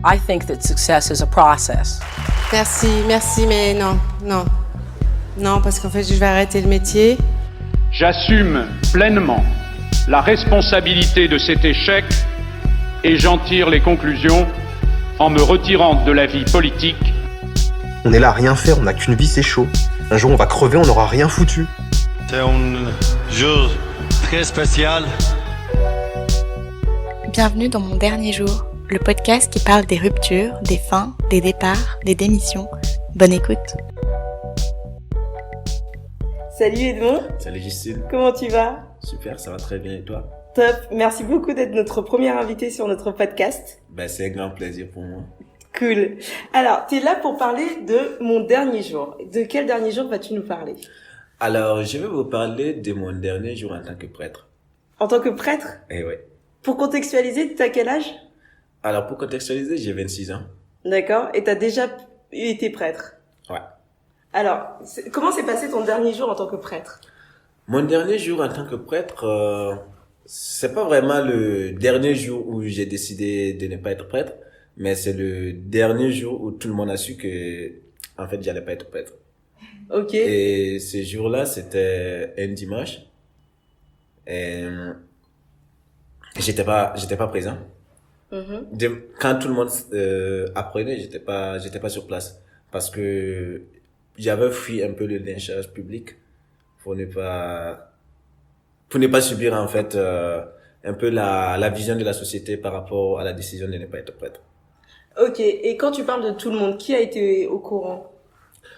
I think that success is a process. Merci, mais non, parce qu'en fait, je vais arrêter le métier. J'assume pleinement la responsabilité de cet échec et j'en tire les conclusions en me retirant de la vie politique. On est là à rien faire, on n'a qu'une vie, c'est chaud. Un jour on va crever, on n'aura rien foutu. C'est un jour très spécial. Bienvenue dans mon dernier jour, le podcast qui parle des ruptures, des fins, des départs, des démissions. Bonne écoute. Salut Edmond. Salut Justine. Comment tu vas? Super, ça va très bien et toi? Top, merci beaucoup d'être notre première invitée sur notre podcast. C'est un grand plaisir pour moi. Cool. Alors, tu es là pour parler de mon dernier jour. De quel dernier jour vas-tu nous parler? Alors, je vais vous parler de mon dernier jour en tant que prêtre. En tant que prêtre? Eh ouais. Pour contextualiser, tu as quel âge? Alors, pour contextualiser, j'ai 26 ans. D'accord. Et tu as déjà été prêtre? Ouais. Alors, comment s'est passé ton dernier jour en tant que prêtre? Mon dernier jour en tant que prêtre, c'est pas vraiment le dernier jour où j'ai décidé de ne pas être prêtre, mais c'est le dernier jour où tout le monde a su que, en fait, j'allais pas être prêtre. Ok. Et ce jour-là, c'était un dimanche. Et j'étais pas présent. Quand tout le monde apprenait, j'étais pas sur place parce que j'avais fui un peu le lynchage public pour ne pas subir en fait un peu la vision de la société par rapport à la décision de ne pas être prêtre. Ok. Et quand tu parles de tout le monde, qui a été au courant?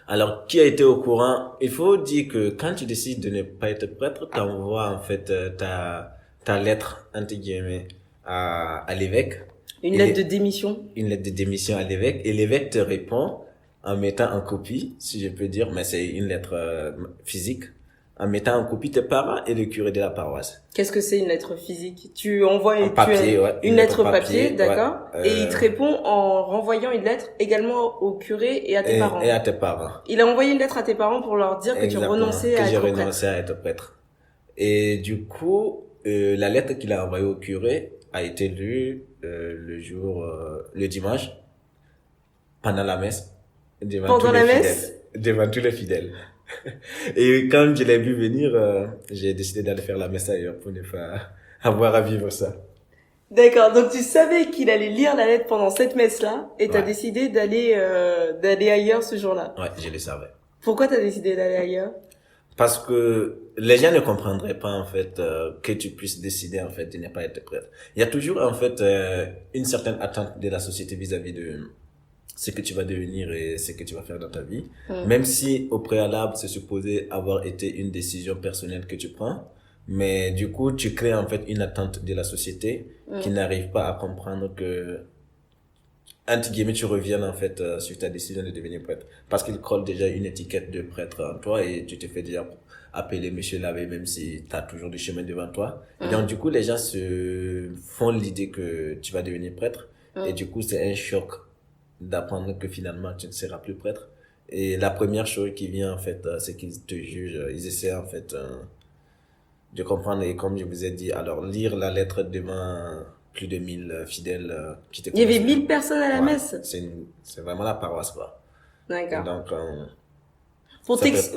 Alors, qui a été au courant? Il faut dire que quand tu décides de ne pas être prêtre, t'envoies en fait ta lettre entre guillemets à l'évêque. Une lettre de démission. Une lettre de démission à l'évêque et l'évêque te répond en mettant en copie, si je peux dire, mais c'est une lettre physique, en mettant en copie tes parents et le curé de la paroisse. Qu'est-ce que c'est une lettre physique? Tu envoies une lettre papier, d'accord? Ouais. Et il te répond en renvoyant une lettre également au curé et à tes parents. Et à tes parents. Il a envoyé une lettre à tes parents pour leur dire que tu renonçais à être prêtre. Que j'ai renoncé à être prêtre. Et du coup, la lettre qu'il a envoyée au curé a été lue le dimanche, pendant la messe. Devant tous les fidèles. Et quand je l'ai vu venir, j'ai décidé d'aller faire la messe ailleurs pour ne pas avoir à vivre ça. D'accord, donc tu savais qu'il allait lire la lettre pendant cette messe-là et t'as décidé d'aller ailleurs ce jour-là. Ouais, je le savais. Pourquoi t'as décidé d'aller ailleurs? Parce que les gens ne comprendraient pas en fait que tu puisses décider en fait de ne pas être prêtre. Il y a toujours en fait une certaine attente de la société vis-à-vis de ce que tu vas devenir et ce que tu vas faire dans ta vie. Même si au préalable c'est supposé avoir été une décision personnelle que tu prends, mais du coup tu crées en fait une attente de la société qui n'arrive pas à comprendre que entre guillemets tu reviennes en fait sur ta décision de devenir prêtre parce qu'il colle déjà une étiquette de prêtre en toi et tu te fais déjà appeler monsieur l'abbé même si tu as toujours du chemin devant toi. Et donc du coup les gens se font l'idée que tu vas devenir prêtre et du coup c'est un choc d'apprendre que finalement tu ne seras plus prêtre. Et la première chose qui vient en fait c'est qu'ils te jugent, ils essaient en fait de comprendre. Et comme je vous ai dit, alors lire la lettre devant plus de 1000 fidèles qui te connaissent. Il y avait 1000 personnes à la messe. C'est vraiment la paroisse quoi. D'accord. Donc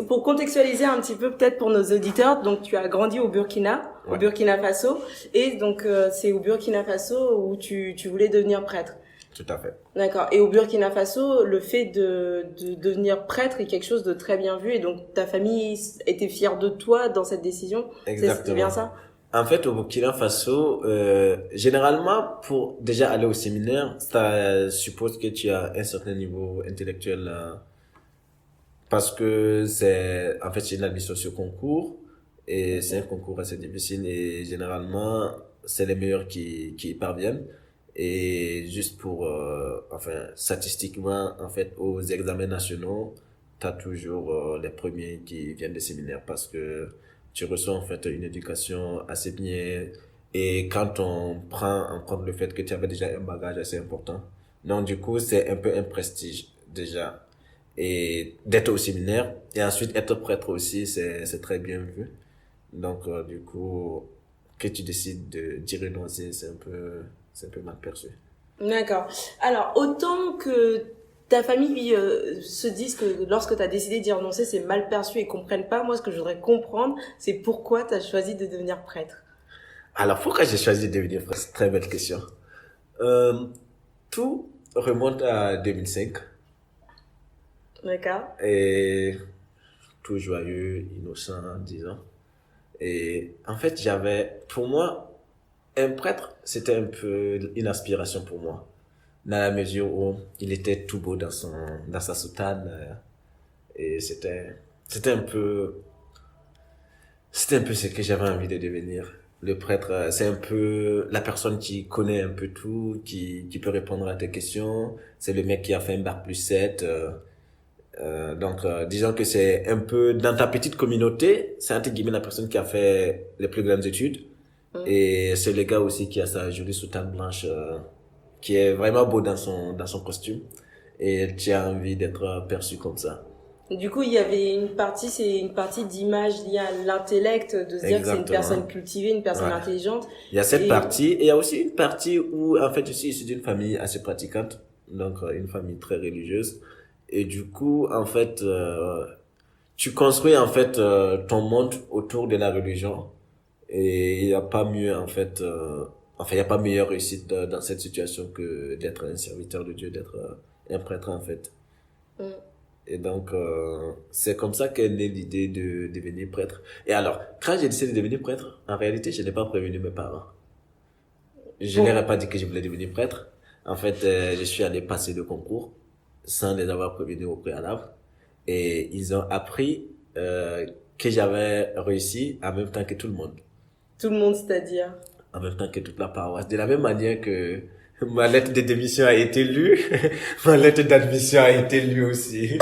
pour contextualiser un petit peu peut-être pour nos auditeurs, donc tu as grandi au Burkina, au Burkina Faso, et donc c'est au Burkina Faso où tu voulais devenir prêtre. Tout à fait. D'accord. Et au Burkina Faso, le fait de devenir prêtre est quelque chose de très bien vu et donc ta famille était fière de toi dans cette décision. Exactement. C'est bien ça? En fait, au Burkina Faso, généralement, pour déjà aller au séminaire, ça suppose que tu as un certain niveau intellectuel parce que c'est une admission sur concours et c'est un concours assez difficile et généralement, c'est les meilleurs qui y parviennent. Et juste pour, statistiquement, en fait, aux examens nationaux, t'as toujours les premiers qui viennent des séminaires parce que tu reçois en fait une éducation assez bien. Et quand on prend en compte le fait que tu avais déjà un bagage assez important, donc du coup, c'est un peu un prestige déjà. Et d'être au séminaire et ensuite être prêtre aussi, c'est très bien vu. Donc du coup, que tu décides d'y renoncer, c'est un peu mal perçu. D'accord. Alors, autant que ta famille se dise que lorsque tu as décidé d'y renoncer, c'est mal perçu et comprennent pas, moi, ce que je voudrais comprendre, c'est pourquoi tu as choisi de devenir prêtre. Alors, pourquoi j'ai choisi de devenir prêtre? C'est une très belle question. Tout remonte à 2005. D'accord. Et tout joyeux, innocent, disons. Et en fait, pour moi, un prêtre, c'était un peu une aspiration pour moi. Dans la mesure où il était tout beau dans sa soutane. Et c'était un peu ce que j'avais envie de devenir. Le prêtre, c'est un peu la personne qui connaît un peu tout, qui peut répondre à tes questions. C'est le mec qui a fait un bac+7. Donc, disons que c'est un peu dans ta petite communauté, c'est entre guillemets la personne qui a fait les plus grandes études. Et c'est le gars aussi qui a sa jolie soutane blanche, qui est vraiment beau dans son costume. Et tu as envie d'être perçu comme ça. Du coup, il y avait c'est une partie d'image liée à l'intellect, de se dire que c'est une personne cultivée, une personne intelligente. Il y a cette partie, et il y a aussi une partie où, en fait, je suis issu d'une famille assez pratiquante, donc une famille très religieuse. Et du coup, en fait, tu construis, en fait, ton monde autour de la religion. Et il n'y a pas mieux, en fait, il n'y a pas meilleure réussite dans cette situation que d'être un serviteur de Dieu, d'être un prêtre, en fait. Et donc, c'est comme ça qu'est née l'idée de devenir prêtre. Et alors, quand j'ai décidé de devenir prêtre, en réalité, je n'ai pas prévenu mes parents. Je leur ai pas dit que je voulais devenir prêtre. En fait, je suis allé passer le concours sans les avoir prévenus au préalable. Et ils ont appris que j'avais réussi en même temps que tout le monde. Tout le monde, c'est-à-dire? En même temps que toute la paroisse. De la même manière que ma lettre de démission a été lue, ma lettre d'admission a été lue aussi.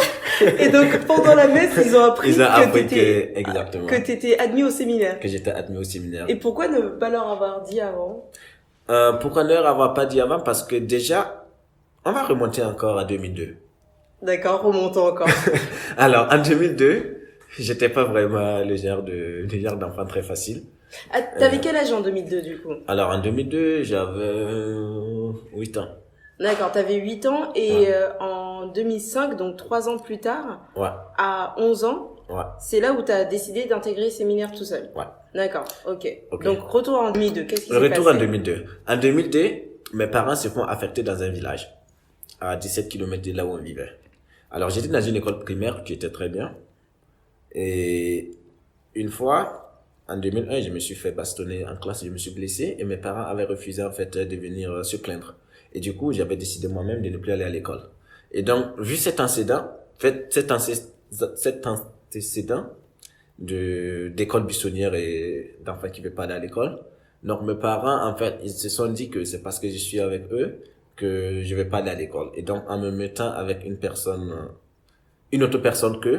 Et donc, pendant la messe, ils ont appris exactement. que t'étais admis au séminaire. Que j'étais admis au séminaire. Et pourquoi ne pas leur avoir dit avant? Pourquoi ne leur avoir pas dit avant? Parce que déjà, on va remonter encore à 2002. D'accord, remontons encore. Alors, en 2002, j'étais pas vraiment le genre d'enfant très facile. Ah, t'avais quel âge en 2002, du coup? Alors, en 2002, j'avais 8 ans. D'accord, t'avais 8 ans et en 2005, donc 3 ans plus tard, à 11 ans, c'est là où t'as décidé d'intégrer le séminaire tout seul. Ouais. D'accord, ok. Donc, retour en 2002, qu'est-ce qui s'est passé? Retour en 2002. En 2002, mes parents se font affecter dans un village à 17 km de là où on vivait. Alors, j'étais dans une école primaire qui était très bien. Et une fois, en 2001, je me suis fait bastonner en classe, je me suis blessé et mes parents avaient refusé en fait de venir se plaindre. Et du coup, j'avais décidé moi-même de ne plus aller à l'école. Et donc, vu cet antécédent d'école buissonnière et d'enfants qui ne veulent pas aller à l'école, donc mes parents, en fait, ils se sont dit que c'est parce que je suis avec eux que je vais pas aller à l'école. Et donc, en me mettant avec une autre personne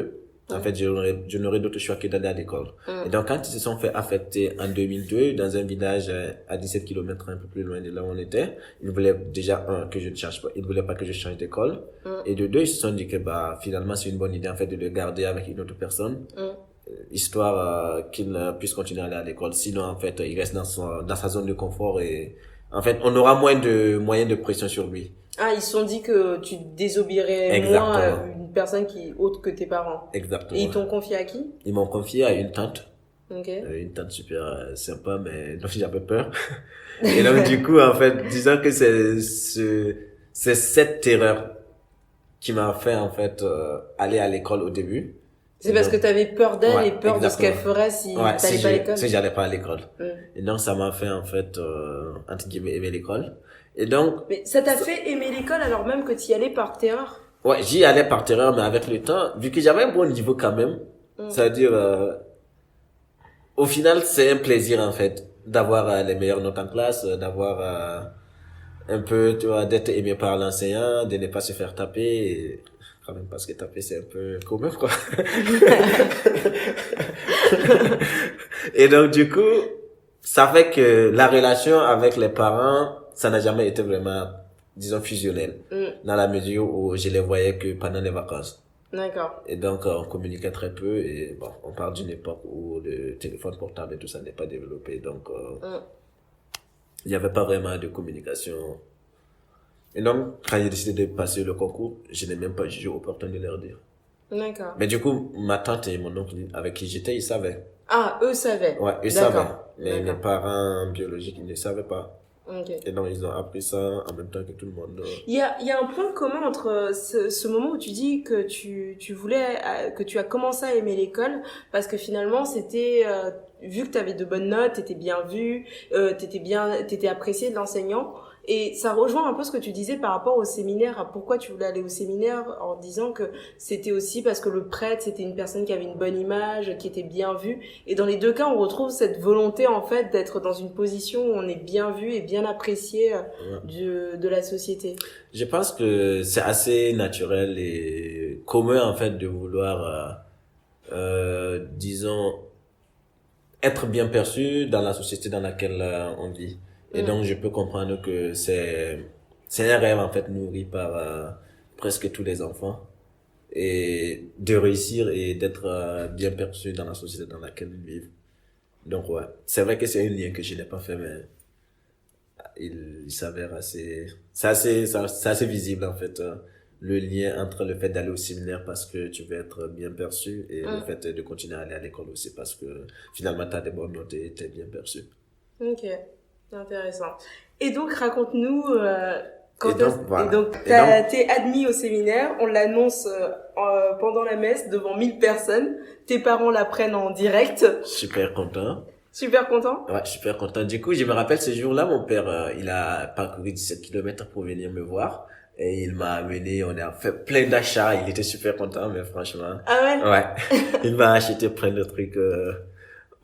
en fait, je n'aurais d'autre choix que d'aller à l'école. Et donc, quand ils se sont fait affecter en 2002 dans un village à 17 km un peu plus loin de là où on était, ils voulaient déjà, que je ne change pas, ils voulaient pas que je change d'école. Et de deux, ils se sont dit que, finalement, c'est une bonne idée, en fait, de le garder avec une autre personne. Histoire qu'il puisse continuer à aller à l'école. Sinon, en fait, il reste dans sa zone de confort et, en fait, on aura moins de moyens de pression sur lui. Ah, ils se sont dit que tu désobéirais moins à une personne autre que tes parents. Exactement. Et ils t'ont confié à qui? Ils m'ont confié à une tante. Okay. Une tante super sympa, mais dont j'avais peur. Et donc, du coup, en fait, disons que c'est cette terreur qui m'a fait, en fait, aller à l'école au début. C'est parce que t'avais peur d'elle et peur de ce qu'elle ferait si t'allais pas à l'école? Si j'allais pas à l'école. Et donc, ça m'a fait, en fait, entre guillemets, aimer l'école. Et donc. Mais ça t'a fait aimer l'école alors même que tu y allais par terreur? Ouais, j'y allais par terreur, mais avec le temps, vu que j'avais un bon niveau quand même, c'est-à-dire, au final, c'est un plaisir, en fait, d'avoir les meilleures notes en classe, d'avoir un peu, tu vois, d'être aimé par l'enseignant, de ne pas se faire taper, et quand même, parce que taper, c'est un peu commun, quoi. Et donc, du coup, ça fait que la relation avec les parents, ça n'a jamais été vraiment, disons, fusionnel. Dans la mesure où je les voyais que pendant les vacances. D'accord. Et donc, on communiquait très peu et bon, on parle d'une époque où le téléphone portable et tout ça n'est pas développé. Donc, il n'y avait pas vraiment de communication Et donc, quand j'ai décidé de passer le concours, je n'ai même pas jugé opportun de leur dire. D'accord. Mais du coup, ma tante et mon oncle avec qui j'étais, ils savaient. Ah, eux savaient. Ouais, ils D'accord. savaient. Mais mes parents biologiques, ils ne savaient pas. Okay. Et donc, ils ont appris ça en même temps que tout le monde. Il y a un point commun entre ce moment où tu dis que tu voulais, que tu as commencé à aimer l'école, parce que finalement, c'était, vu que tu avais de bonnes notes, t'étais bien vu, t'étais apprécié de l'enseignant. Et ça rejoint un peu ce que tu disais par rapport au séminaire, à pourquoi tu voulais aller au séminaire, en disant que c'était aussi parce que le prêtre, c'était une personne qui avait une bonne image, qui était bien vue. Et dans les deux cas, on retrouve cette volonté, en fait, d'être dans une position où on est bien vu et bien apprécié de la société. Je pense que c'est assez naturel et commun, en fait, de vouloir, disons, être bien perçu dans la société dans laquelle on vit. Et donc, je peux comprendre que c'est un rêve, en fait, nourri par presque tous les enfants. Et de réussir et d'être bien perçu dans la société dans laquelle ils vivent. Donc, ouais. C'est vrai que c'est un lien que je n'ai pas fait, mais il s'avère c'est assez visible, en fait, le lien entre le fait d'aller au séminaire parce que tu veux être bien perçu et le fait de continuer à aller à l'école aussi parce que finalement, tu as des bonnes notes et tu es bien perçu. Ok. Intéressant. Et donc, raconte-nous, t'es admis au séminaire, on l'annonce pendant la messe devant 1000 personnes, tes parents l'apprennent en direct. Super content. Super content? Ouais, super content. Du coup, je me rappelle ce jour-là, mon père, il a parcouru 17 km pour venir me voir. Et il m'a amené, on a fait plein d'achats, il était super content, mais franchement. Ah ouais? Ouais. Il m'a acheté plein de trucs,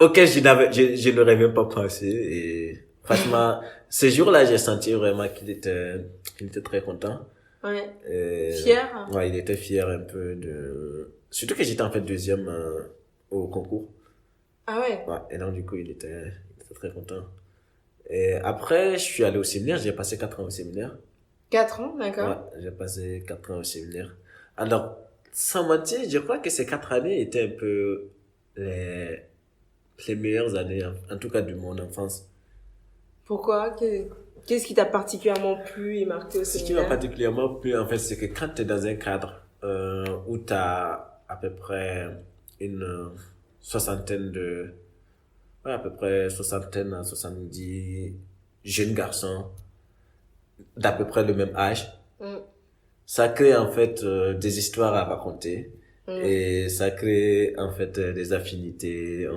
auxquels je n'aurais même pas pensé et, franchement, ce jour-là, j'ai senti vraiment qu'il était très content. Ouais. Et, fier? Ouais, il était fier un peu surtout que j'étais en fait deuxième au concours. Ah ouais? Ouais. Et donc, du coup, il était très content. Et après, je suis allé au séminaire, j'ai passé 4 ans au séminaire. 4 ans, d'accord. Ouais, j'ai passé 4 ans au séminaire. Alors, sans mentir, je crois que ces 4 années étaient un peu les meilleures années, en tout cas de mon enfance. Pourquoi? Qu'est-ce qui t'a particulièrement plu et marqué au séminaire? Ce qui m'a particulièrement plu, en fait, c'est que quand tu es dans un cadre où tu as à peu près une soixantaine à 70 jeunes garçons d'à peu près le même âge, ça crée en fait des histoires à raconter et ça crée en fait des affinités.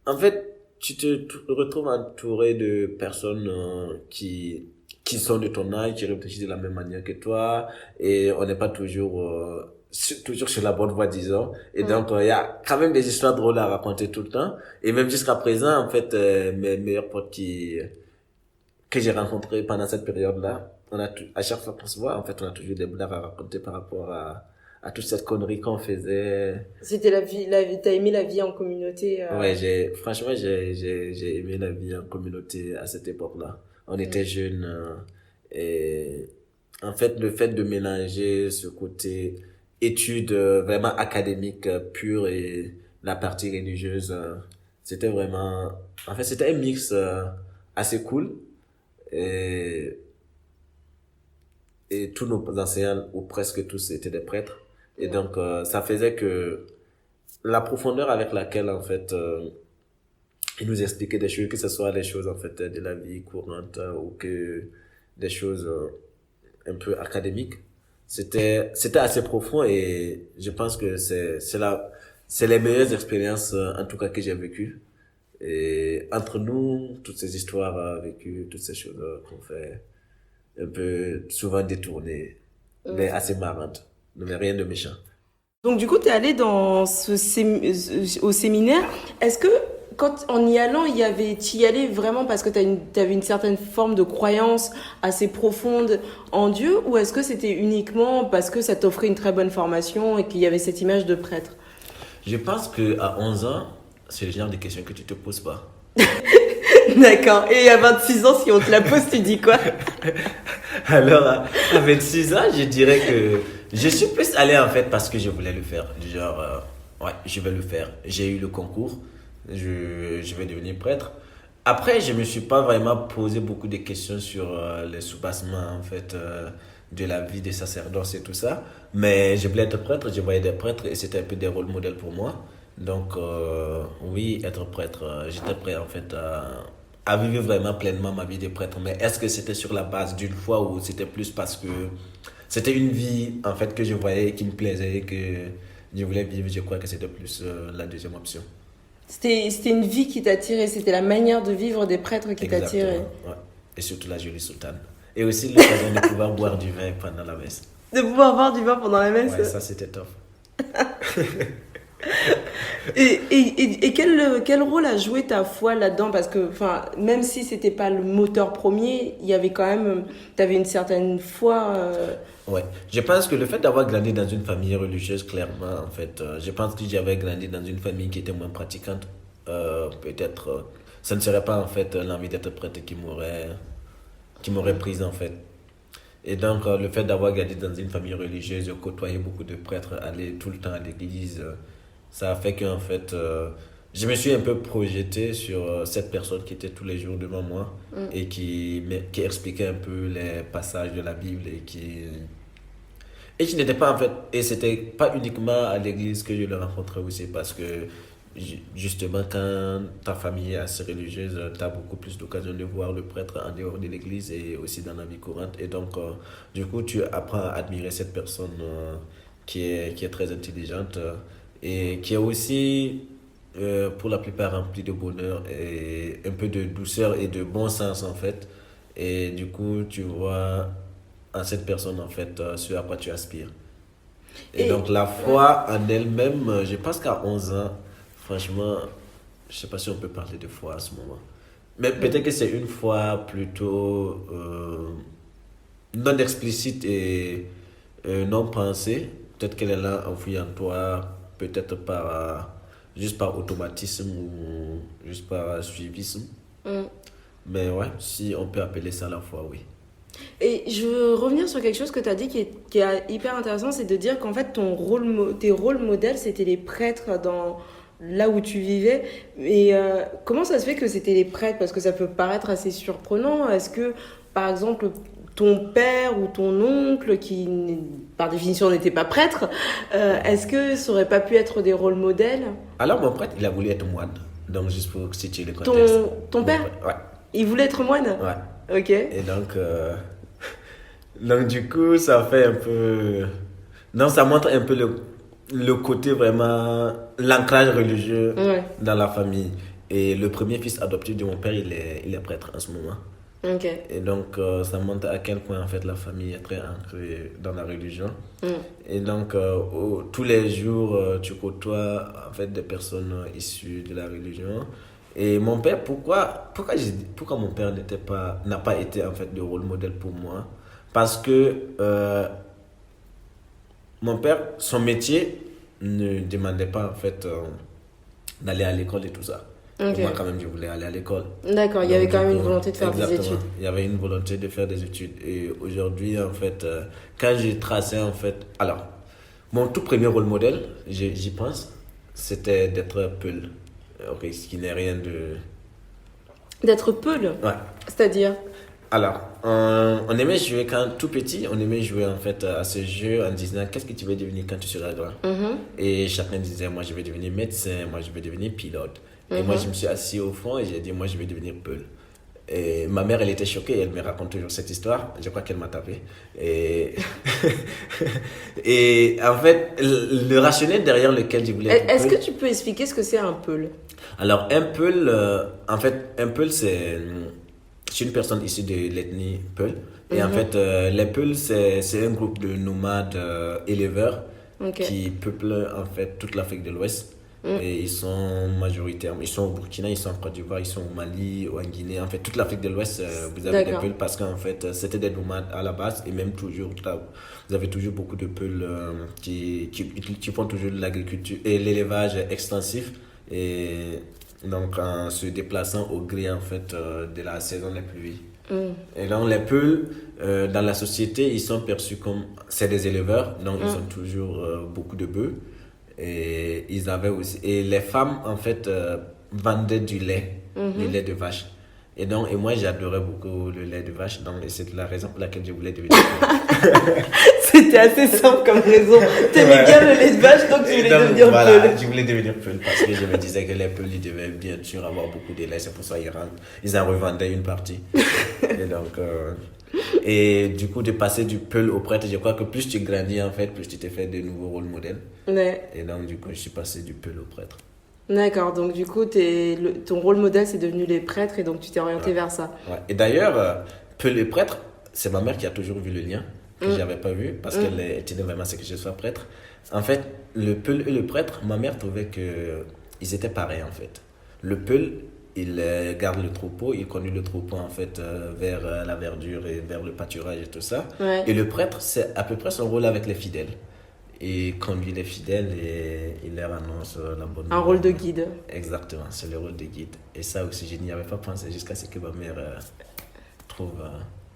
En fait, tu te retrouves entouré de personnes qui sont de ton âge, qui réfléchissent de la même manière que toi, et on n'est pas toujours sur la bonne voie, disons. Et donc, il y a quand même des histoires drôles à raconter tout le temps. Et même jusqu'à présent, en fait, mes meilleurs potes que j'ai rencontrés pendant cette période-là, à chaque fois qu'on se voit, en fait, on a toujours des blagues à raconter par rapport à toute cette connerie qu'on faisait. C'était t'as aimé la vie en communauté? Ouais, franchement, j'ai aimé la vie en communauté à cette époque-là. On était jeunes, et en fait, le fait de mélanger ce côté études vraiment académiques pures et la partie religieuse, c'était vraiment, en fait, c'était un mix assez cool. Et tous nos enseignants, ou presque tous, étaient des prêtres. Et donc, ça faisait que la profondeur avec laquelle, en fait, ils nous expliquaient des choses, que ce soit des choses, en fait, de la vie courante ou que des choses un peu académiques, c'était assez profond et je pense que c'est les meilleures expériences, en tout cas, que j'ai vécues. Et entre nous, toutes ces histoires vécues, toutes ces choses qu'on fait, un peu souvent détournées, mais assez marrantes. Mais rien de méchant. Donc du coup, t'es allé au séminaire. Est-ce que en y allant, t'y y allais vraiment parce que t'avais une certaine forme de croyance assez profonde en Dieu, ou est-ce que c'était uniquement parce que ça t'offrait une très bonne formation et qu'il y avait cette image de prêtre? Je pense que à 11 ans, c'est le genre de questions que tu te poses pas. D'accord. Et à 26 ans, si on te la pose, tu dis quoi? Alors, à 26 ans, je dirais que je suis plus allé en fait parce que je voulais le faire. Du genre, ouais, je vais le faire. J'ai eu le concours, je vais devenir prêtre. Après, je me suis pas vraiment posé beaucoup de questions sur les soubassements, en fait, de la vie des sacerdoces et tout ça. Mais je voulais être prêtre, je voyais des prêtres et c'était un peu des rôles modèles pour moi. Donc, oui, être prêtre, j'étais prêt, en fait, à vivre vraiment pleinement ma vie de prêtre. Mais est-ce que c'était sur la base d'une foi ou c'était plus parce que c'était une vie, en fait, que je voyais, qui me plaisait, que je voulais vivre? Je crois que c'était plus la deuxième option. C'était une vie qui t'attirait, c'était la manière de vivre des prêtres qui t'attirait. Ouais. Et surtout la jolie soutane. Et aussi l'occasion de pouvoir boire du vin pendant la messe. De pouvoir boire du vin pendant la messe. Ouais, ça c'était top. Et quel rôle a joué ta foi là-dedans? Parce que, même si c'était pas le moteur premier, il y avait quand même, t'avais une certaine foi. Ouais, je pense que le fait d'avoir grandi dans une famille religieuse, clairement, en fait, je pense que j'avais grandi dans une famille qui était moins pratiquante. Peut-être, ça ne serait pas en fait l'envie d'être prêtre qui m'aurait prise en fait. Et donc, le fait d'avoir grandi dans une famille religieuse, côtoyer beaucoup de prêtres, aller tout le temps à l'église, ça a fait qu'en fait, je me suis un peu projeté sur cette personne qui était tous les jours devant moi et qui expliquait un peu les passages de la Bible et qui n'était pas en fait, et c'était pas uniquement à l'église que je le rencontrais aussi parce que justement quand ta famille est assez religieuse, tu as beaucoup plus d'occasion de voir le prêtre en dehors de l'église et aussi dans la vie courante et donc du coup tu apprends à admirer cette personne qui est très intelligente et qui est aussi pour la plupart remplie de bonheur et un peu de douceur et de bon sens en fait et du coup tu vois en cette personne en fait ce à quoi tu aspires et donc la foi en elle-même, je pense qu'à 11 ans franchement, je sais pas si on peut parler de foi à ce moment. Mais peut-être que c'est une foi plutôt non explicite et non pensée. Peut-être qu'elle est là enfouie en toi, peut-être juste par automatisme ou juste par suivisme. Mais ouais, si on peut appeler ça la foi, oui. Et je veux revenir sur quelque chose que tu as dit qui est hyper intéressant, c'est de dire qu'en fait tes rôles modèles, c'était les prêtres là où tu vivais. Et comment ça se fait que c'était les prêtres? Parce que ça peut paraître assez surprenant. Est-ce que, par exemple, ton père ou ton oncle, qui par définition n'était pas prêtre, est-ce que ça aurait pas pu être des rôles modèles? Alors mon prêtre, il a voulu être moine. Donc juste pour situer le contexte. Ton père? Ouais. Il voulait être moine? Ouais. Ok. Et donc du coup, ça fait un peu... Non, ça montre un peu le côté vraiment, l'ancrage religieux dans la famille. Et le premier fils adoptif de mon père, il est prêtre en ce moment. Ok. Et donc, ça montre à quel point en fait la famille est très ancrée dans la religion. Et donc, tous les jours, tu côtoies en fait des personnes issues de la religion. Et mon père, pourquoi mon père n'a pas été en fait de rôle modèle pour moi? Parce que mon père, son métier ne demandait pas en fait d'aller à l'école et tout ça. Okay. Moi quand même je voulais aller à l'école. D'accord, il y avait quand même une volonté de faire des études. Il y avait une volonté de faire des études. Et aujourd'hui en fait, quand j'ai tracé en fait... Alors, mon tout premier rôle modèle, j'y pense, c'était d'être Peul. Okay, ce qui n'est rien de... D'être Peul? Ouais. C'est-à-dire? Alors, on aimait jouer quand tout petit, on aimait jouer en fait à ce jeu en disant qu'est-ce que tu veux devenir quand tu seras grand. Et chacun disait moi je vais devenir médecin, moi je vais devenir pilote. Et moi je me suis assis au fond et j'ai dit moi je vais devenir Peul. Et ma mère elle était choquée, elle me raconte toujours cette histoire, je crois qu'elle m'a tapé. Et en fait le rationnel derrière lequel je voulais être Est-ce que tu peux expliquer ce que c'est un Peul? Alors un Peul, en fait un Peul c'est une personne issue de l'ethnie Peul. Et en fait, les Peuls, c'est un groupe de nomades éleveurs qui peuplent en fait toute l'Afrique de l'Ouest. Et ils sont majoritaires. Ils sont au Burkina, ils sont en Côte d'Ivoire, ils sont au Mali, en Guinée. En fait, toute l'Afrique de l'Ouest, vous avez des Peuls parce qu'en fait, c'était des nomades à la base. Et même toujours, vous avez toujours beaucoup de Peuls qui font toujours de l'agriculture et l'élevage extensif. Et donc en se déplaçant au gré en fait de la saison des pluies. Et donc les Peuls dans la société ils sont perçus comme c'est des éleveurs, donc ils ont toujours beaucoup de bœufs et ils avaient aussi, et les femmes en fait vendaient du lait le lait de vache. Et moi, j'adorais beaucoup le lait de vache, donc c'est la raison pour laquelle je voulais devenir peul. C'était assez simple comme raison. T'aimais bien le lait de vache, donc tu voulais devenir peul. Je voulais devenir peul parce que je me disais que les peuls, ils devaient bien sûr avoir beaucoup de lait, c'est pour ça qu'ils en revendaient une partie. Et du coup, de passer du peul au prêtre, je crois que plus tu grandis, en fait, plus tu te fais de nouveaux rôles modèles. Ouais. Et donc, du coup, je suis passé du peul au prêtre. D'accord, donc du coup, ton rôle modèle, c'est devenu les prêtres et donc tu t'es orienté vers ça. Ouais. Et d'ailleurs, peul et prêtre, c'est ma mère qui a toujours vu le lien, que je n'avais pas vu, parce qu'elle tenait vraiment à ce que je sois prêtre. En fait, le peul et le prêtre, ma mère trouvait qu'ils étaient pareils, en fait. Le peul, il garde le troupeau, il conduit le troupeau, en fait, vers la verdure et vers le pâturage et tout ça. Ouais. Et le prêtre, c'est à peu près son rôle avec les fidèles. Et conduit les fidèles et il leur annonce la bonne nouvelle. Un rôle de guide. Exactement, c'est le rôle de guide. Et ça aussi, je n'y avais pas pensé jusqu'à ce que ma mère trouve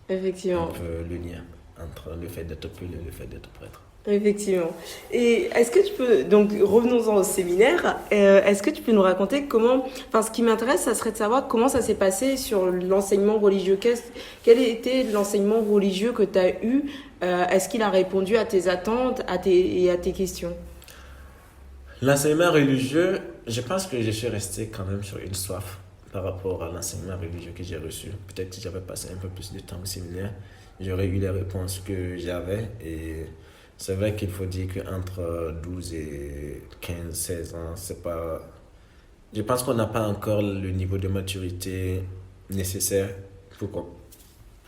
Effectivement. un peu le lien entre le fait d'être peul et le fait d'être prêtre. Effectivement. Et est-ce que tu peux, donc revenons-en au séminaire, est-ce que tu peux nous raconter comment, enfin ce qui m'intéresse, ça serait de savoir comment ça s'est passé sur l'enseignement religieux. Quel était l'enseignement religieux que tu as eu? Est-ce qu'il a répondu à tes attentes et à tes questions? L'enseignement religieux, je pense que je suis resté quand même sur une soif par rapport à l'enseignement religieux que j'ai reçu. Peut-être que si j'avais passé un peu plus de temps au séminaire, j'aurais eu les réponses que j'avais. Et c'est vrai qu'il faut dire qu'entre 12 et 15, 16 ans, c'est pas... Je pense qu'on n'a pas encore le niveau de maturité nécessaire pour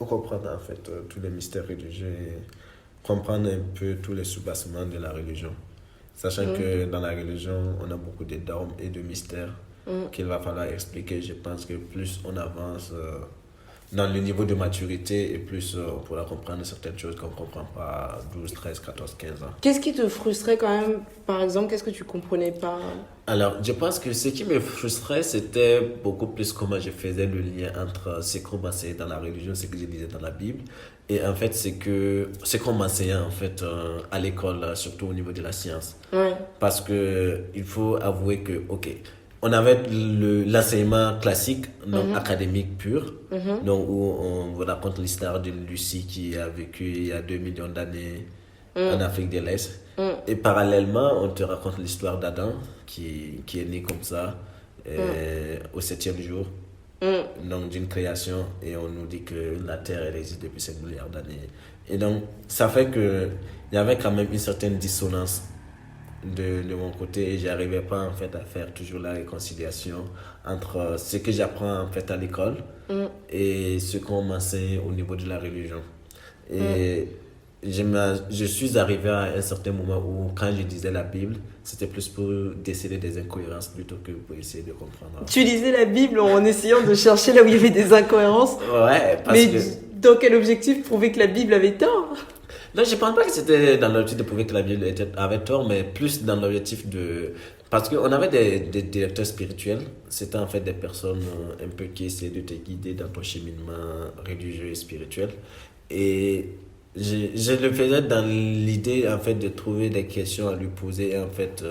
comprendre en fait tous les mystères religieux et comprendre un peu tous les soubassements de la religion. Sachant que dans la religion, on a beaucoup de dogmes et de mystères qu'il va falloir expliquer. Je pense que plus on avance dans le niveau de maturité et plus on pourra comprendre certaines choses qu'on ne comprend pas à 12, 13, 14, 15 ans. Qu'est-ce qui te frustrait quand même, par exemple? Qu'est-ce que tu comprenais pas? Alors, je pense que ce qui me frustrait, c'était beaucoup plus comment je faisais le lien entre ce qu'on m'enseignait dans la religion, ce que je lisais dans la Bible, et en fait, ce qu'on m'enseignait en fait à l'école, surtout au niveau de la science. Ouais. Parce que il faut avouer que, ok, on avait l'enseignement classique, donc académique pur, donc où on vous raconte l'histoire de Lucie qui a vécu il y a 2 millions d'années en Afrique de l'Est. Et parallèlement, on te raconte l'histoire d'Adam qui est né comme ça au 7e jour, donc d'une création, et on nous dit que la Terre elle existe depuis 5 milliards d'années. Et donc, ça fait qu'il y avait quand même une certaine dissonance de mon côté et j'arrivais pas en fait à faire toujours la réconciliation entre ce que j'apprends en fait à l'école et ce qu'on m'enseigne au niveau de la religion. Et je suis arrivé à un certain moment où quand je disais la Bible, c'était plus pour déceler des incohérences plutôt que pour essayer de comprendre. Tu lisais la Bible en essayant de chercher là où il y avait des incohérences. Ouais, parce mais que... dans quel objectif? Prouver que la Bible avait tort? Non, je ne pense pas que c'était dans l'objectif de prouver que la Bible avait tort, mais plus dans l'objectif de... Parce qu'on avait des directeurs spirituels, c'était en fait des personnes un peu qui essaient de te guider dans ton cheminement religieux et spirituel. Et je le faisais dans l'idée en fait de trouver des questions à lui poser et en fait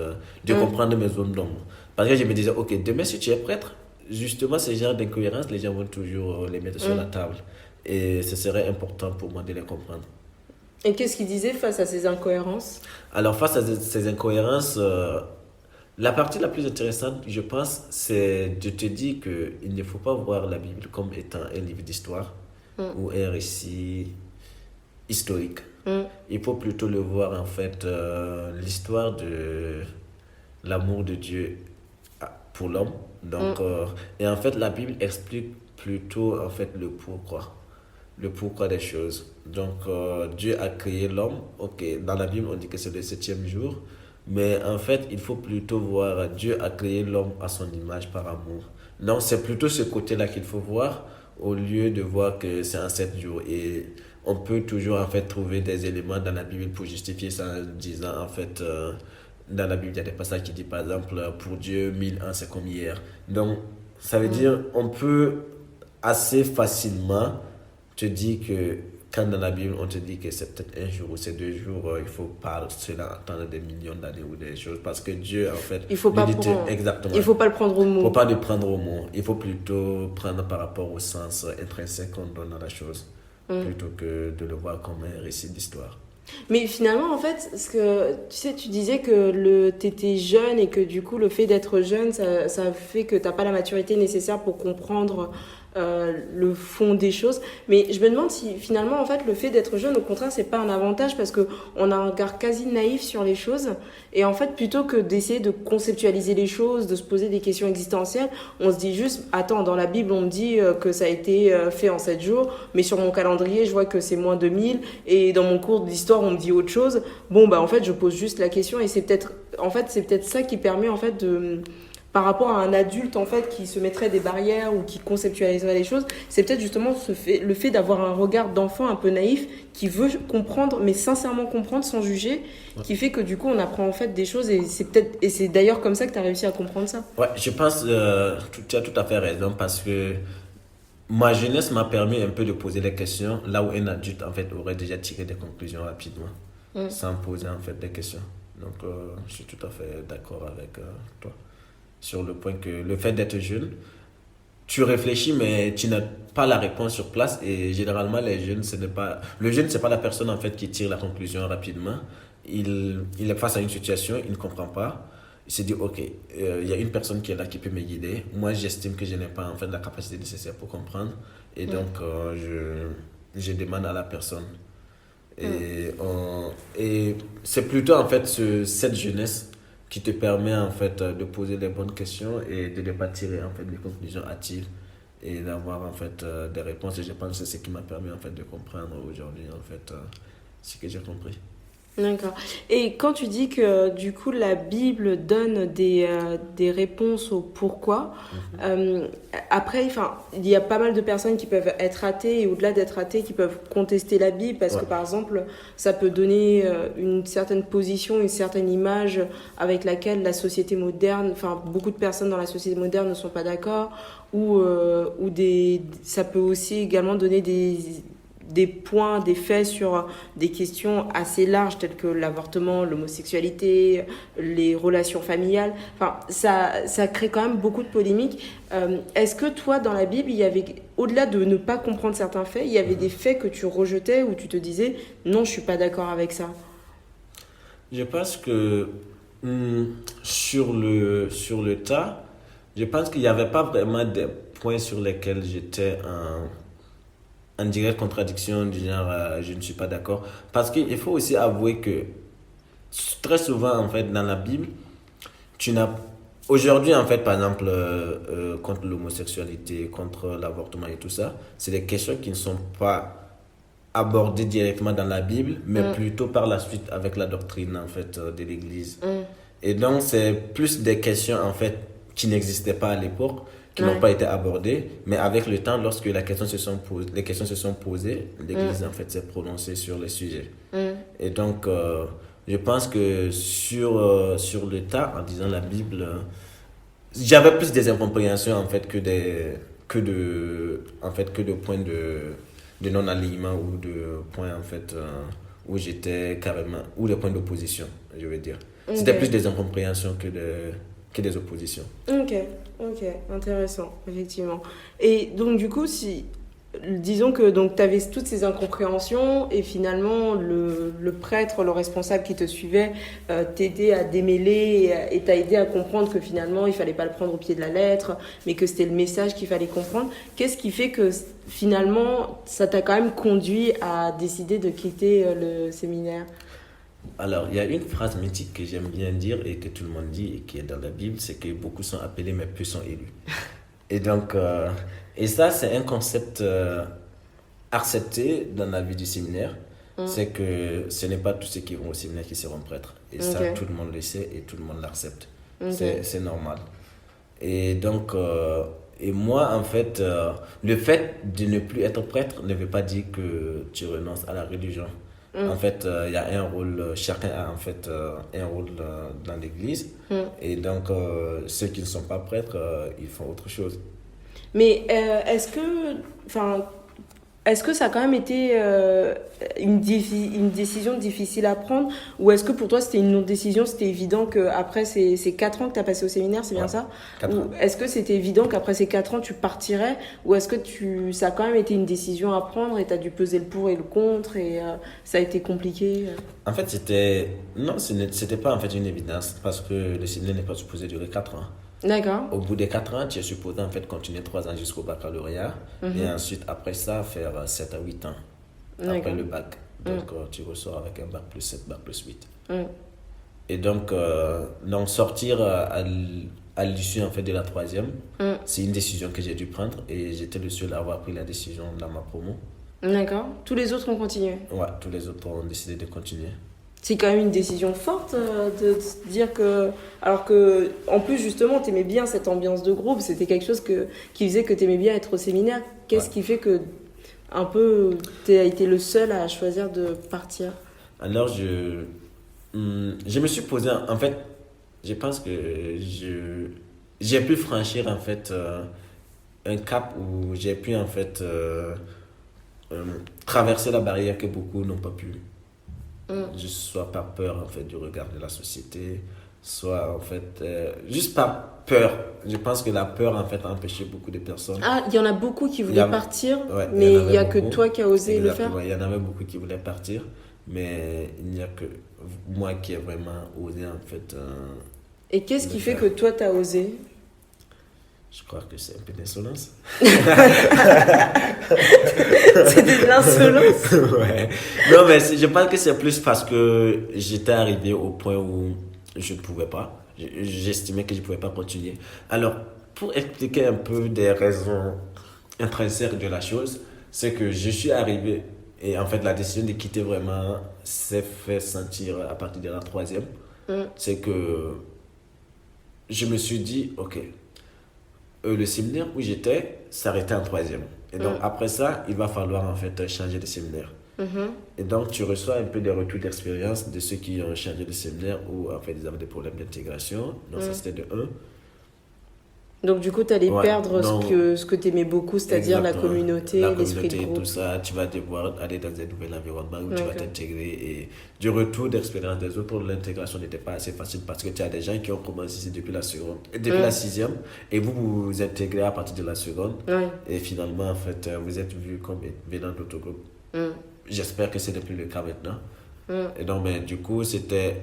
de comprendre mes zones d'ombre. Parce que je me disais, ok, demain si tu es prêtre, justement ce genre d'incohérences, les gens vont toujours les mettre sur la table. Et ce serait important pour moi de les comprendre. Et qu'est-ce qu'il disait face à ces incohérences? Alors, face à ces incohérences, la partie la plus intéressante, je pense, c'est de te dire qu'il ne faut pas voir la Bible comme étant un livre d'histoire ou un récit historique. Il faut plutôt le voir, en fait, l'histoire de l'amour de Dieu pour l'homme. Donc, et en fait, la Bible explique plutôt, en fait, le pourquoi des choses. Donc, Dieu a créé l'homme. Ok, dans la Bible, on dit que c'est le 7e jour. Mais en fait, il faut plutôt voir Dieu a créé l'homme à son image par amour. Donc, c'est plutôt ce côté-là qu'il faut voir au lieu de voir que c'est en 7 jours. Et on peut toujours, en fait, trouver des éléments dans la Bible pour justifier ça en disant, en fait, dans la Bible, il y a des passages qui disent, par exemple, pour Dieu, 1000 ans, c'est comme hier. Donc, ça veut dire, on peut assez facilement te dis que quand dans la Bible, on te dit que c'est peut-être un jour ou c'est 2 jours, il ne faut pas cela attendre des millions d'années ou des choses. Parce que Dieu, en fait, il faut pas le prendre au mot. Il ne faut pas le prendre au mot. Il faut plutôt prendre par rapport au sens intrinsèque qu'on donne à la chose, plutôt que de le voir comme un récit d'histoire. Mais finalement, en fait, ce que, tu sais, tu disais que t'étais jeune et que du coup, le fait d'être jeune, ça fait que t'as pas la maturité nécessaire pour comprendre le fond des choses. Mais je me demande si finalement, en fait, le fait d'être jeune, au contraire, c'est pas un avantage parce que on a un regard quasi naïf sur les choses. Et en fait, plutôt que d'essayer de conceptualiser les choses, de se poser des questions existentielles, on se dit juste, attends, dans la Bible, on me dit que ça a été fait en 7 jours, mais sur mon calendrier, je vois que c'est moins 2000, et dans mon cours d'histoire, on me dit autre chose. Bon, bah, en fait, je pose juste la question, et c'est peut-être ça qui permet, en fait, par rapport à un adulte, en fait, qui se mettrait des barrières ou qui conceptualiserait les choses, c'est peut-être justement le fait d'avoir un regard d'enfant un peu naïf qui veut comprendre, mais sincèrement comprendre sans juger, qui fait que du coup, on apprend en fait des choses et c'est d'ailleurs comme ça que tu as réussi à comprendre ça. Ouais, je pense tu as tout à fait raison parce que ma jeunesse m'a permis un peu de poser les questions là où un adulte, en fait, aurait déjà tiré des conclusions rapidement, sans poser, en fait, des questions. Donc, je suis tout à fait d'accord avec toi. Sur le point que le fait d'être jeune, tu réfléchis mais tu n'as pas la réponse sur place et généralement le jeune c'est pas la personne en fait qui tire la conclusion rapidement. Il est face à une situation, il ne comprend pas, il se dit ok, il y a une personne qui est là qui peut me guider, moi j'estime que je n'ai pas en fait la capacité nécessaire pour comprendre et donc je demande à la personne et c'est plutôt en fait cette jeunesse qui te permet en fait de poser les bonnes questions et de ne pas tirer en fait des conclusions hâtives et d'avoir en fait des réponses. Et je pense que c'est ce qui m'a permis en fait de comprendre aujourd'hui en fait ce que j'ai compris. D'accord. Et quand tu dis que du coup la Bible donne des réponses au pourquoi, après, il y a pas mal de personnes qui peuvent être athées et au-delà d'être athées qui peuvent contester la Bible parce que par exemple ça peut donner une certaine position, une certaine image avec laquelle la société moderne, beaucoup de personnes dans la société moderne ne sont pas d'accord ou ça peut aussi également donner des points, des faits sur des questions assez larges telles que l'avortement, l'homosexualité, les relations familiales. Ça crée quand même beaucoup de polémiques. Est-ce que toi, dans la Bible, il y avait, au-delà de ne pas comprendre certains faits, il y avait des faits que tu rejetais ou tu te disais « non, je suis pas d'accord avec ça ». Je pense que sur le tas, je pense qu'il n'y avait pas vraiment des points sur lesquels j'étais en directe contradiction du genre je ne suis pas d'accord parce qu'il faut aussi avouer que très souvent en fait dans la Bible aujourd'hui en fait par exemple contre l'homosexualité, contre l'avortement et tout ça, c'est des questions qui ne sont pas abordées directement dans la Bible mais plutôt par la suite avec la doctrine en fait de l'Église et donc c'est plus des questions en fait qui n'existaient pas à l'époque, qui n'ont pas été abordées, mais avec le temps, lorsque les questions se sont posées, l'Église en fait s'est prononcée sur le sujet. Et donc, je pense que sur le tas, en disant la Bible, j'avais plus des incompréhensions en fait que de points de non-alignement ou de points en fait où j'étais carrément ou des points d'opposition, je veux dire. C'était plus des incompréhensions que des oppositions. Ok, intéressant, effectivement. Et donc du coup, disons que tu avais toutes ces incompréhensions et finalement le prêtre, le responsable qui te suivait t'aidait à démêler et t'a aidé à comprendre que finalement il fallait pas le prendre au pied de la lettre mais que c'était le message qu'il fallait comprendre. Qu'est-ce qui fait que finalement ça t'a quand même conduit à décider de quitter le séminaire ? Alors, il y a une phrase mythique que j'aime bien dire et que tout le monde dit et qui est dans la Bible, c'est que beaucoup sont appelés mais peu sont élus. Et donc, et ça, c'est un concept accepté dans la vie du séminaire. C'est que ce n'est pas tous ceux qui vont au séminaire qui seront prêtres. Et ça, tout le monde le sait et tout le monde l'accepte. C'est normal. Et donc, et moi, en fait, le fait de ne plus être prêtre ne veut pas dire que tu renonces à la religion. En fait, il y a un rôle, chacun a en fait un rôle dans l'église. Et donc, ceux qui ne sont pas prêtres, ils font autre chose. Mais est-ce que, Est-ce que ça a quand même été une décision difficile à prendre, ou est-ce que pour toi c'était une non-décision, c'était évident qu'après ces 4 ans que tu as passé au séminaire, c'est bien ça? Ou est-ce que c'était évident qu'après ces 4 ans tu partirais, ou est-ce que ça a quand même été une décision à prendre et tu as dû peser le pour et le contre et ça a été compliqué? En fait, c'était pas en fait une évidence parce que le séminaire n'est pas supposé durer 4 ans. D'accord. Au bout des 4 ans, tu es supposé en fait continuer 3 ans jusqu'au baccalauréat et ensuite après ça faire 7 à 8 ans après le bac. Donc tu ressors avec un bac plus 7, bac plus 8. Et donc sortir à l'issue en fait de la 3e, c'est une décision que j'ai dû prendre et j'étais le seul à avoir pris la décision dans ma promo. D'accord. Tous les autres ont continué? Ouais, tous les autres ont décidé de continuer. C'est quand même une décision forte de se dire que... Alors que, en plus, justement, t'aimais bien cette ambiance de groupe. C'était quelque chose qui faisait que t'aimais bien être au séminaire. Qu'est-ce qui fait que, un peu, t'as été le seul à choisir de partir? Alors, je me suis posé... En fait, je pense que j'ai pu franchir, en fait, un cap où j'ai pu, en fait, traverser la barrière que beaucoup n'ont pas pu. Juste soit par peur en fait du regard de la société, soit en fait juste par peur. Je pense que la peur en fait a empêché beaucoup de personnes. Ah, il y en a beaucoup qui voulaient partir, mais il n'y a que toi qui as osé le faire. Il y en avait beaucoup qui voulaient partir, mais il n'y a que moi qui ai vraiment osé en fait. Et qu'est-ce qui fait que toi tu as osé? Je crois que c'est un peu d'insolence. C'est de l'insolence. Ouais. Non, mais je pense que c'est plus parce que j'étais arrivé au point où je ne pouvais pas. J'estimais que je ne pouvais pas continuer. Alors, pour expliquer un peu des raisons intrinsèques de la chose, c'est que je suis arrivé et en fait la décision de quitter vraiment s'est fait sentir à partir de la 3e. C'est que je me suis dit, ok, le séminaire où j'étais s'arrêtait en 3e. Et donc, après ça, il va falloir en fait changer de séminaire. Et donc, tu reçois un peu des retours d'expérience de ceux qui ont changé de séminaire ou en fait, ils avaient des problèmes d'intégration. Donc, ça, c'était de 1. Donc, du coup, tu allais perdre ce que tu aimais beaucoup, c'est-à-dire la communauté, l'esprit de groupe. Tout ça, tu vas devoir aller dans un nouvel environnement où tu vas t'intégrer. Et du retour d'expérience des autres, l'intégration n'était pas assez facile parce que tu as des gens qui ont commencé ici depuis la seconde, depuis la 6e, et vous vous intégrez à partir de la seconde. Et finalement, en fait, vous êtes vus comme venant d'autres groupes. J'espère que ce n'est plus le cas maintenant. Et donc, du coup, c'était